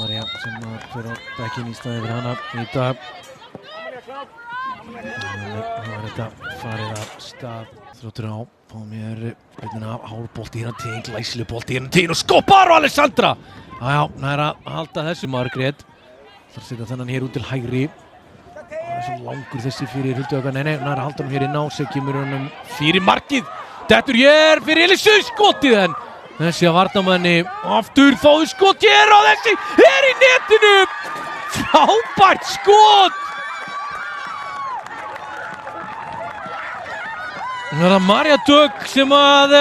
María sem fyrir á bekkinn í staðinn fyrir hana í dag. Það var þetta farið af stað þróttur á. Fáum mér byrjunna af hárbolti hérna til, glæsileg bolti hérna til og skoppar og Alessandra! Já, nær að halda þessu Margrét. Það að setja þennan hér út til hægri. Það er svo langur þessi fyrir Huldu Hauka. Nei, nær að halda hann hér inn á sig, kemur honum fyrir markið. Dettur hér fyrir Elisu, skotið en þessi að varnarmanni aftur fáðu skot hér og þessi er í netinu! Frábært skot! Það er María Dögg sem að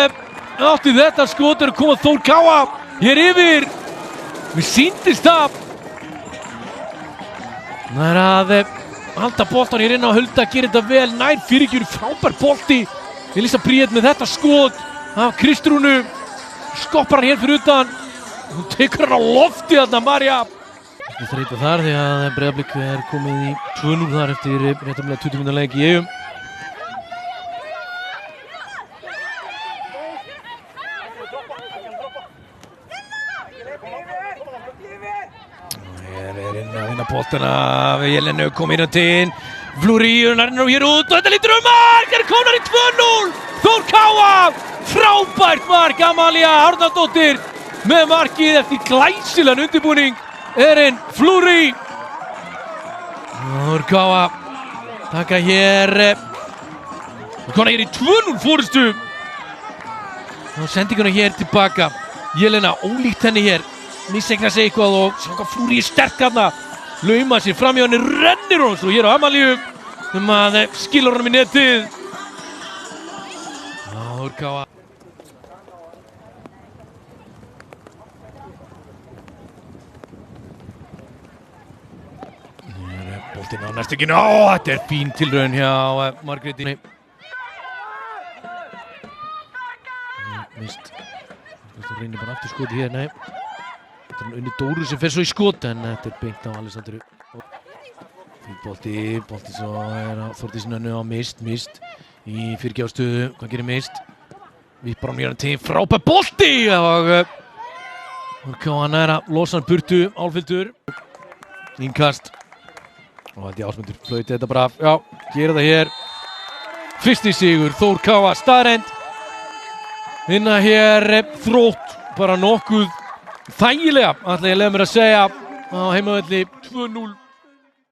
átti þetta skot að koma Þór Káa hér yfir. Mér sýndist það. Það er að halda boltan hér inn á Hulda, gerir þetta vel, nær fyrirgjöru, frábær bolti. Elisa Bríet með þetta skot af Kristrúnu. Skoppar hann hér fyrir utan. Hún tekur hann á lofti þarna, María. Það þreyta þar því að Breiðablik er komið í 2-0 þar eftir réttamlega 20 mínútna leik í Eyjum. Hér er inn að vinna boltana við Jelenu, kom inn á til Flúri, hann er hér út og þetta lítur mark, er konar í 2-0 Þór Káa, frábært mark Amalía Árnadóttir með markið eftir glæsilegan undirbúning er Flúri Þór Káa taka hér konar hér í 2-0 fórustu og sendinguna hér tilbaka Jelena, ólíkt henni hér missegna sig eitthvað og sjá hvað Flúri er sterk þarna lauma sér fram hjá henni, rennir hún svo hér á Amalíu að skilur honum í netið Þór Káa boltinn á næstökinu, þetta er fín tilraun hjá Margréti mist þú reynir bara aftur skoti hér, nei þetta er Unni Dóru sem fer svo í skot en þetta er beint á Alessandru bolti svo er á Þórdísi Nönnu á mist í fyrirgjáðstöðu, hvað gerir mist vippar hann hérna til frábær bolti og hann er að losa hann burtu Álfhildur innkast og þetta er Ásmundur flauti þetta bara já, gera það hér fyrsti sigur Þór Káa staðreynd vinna hér Þrótt bara nokkuð þægilega ætla ég að leyfa mér að segja á heimavelli 2-0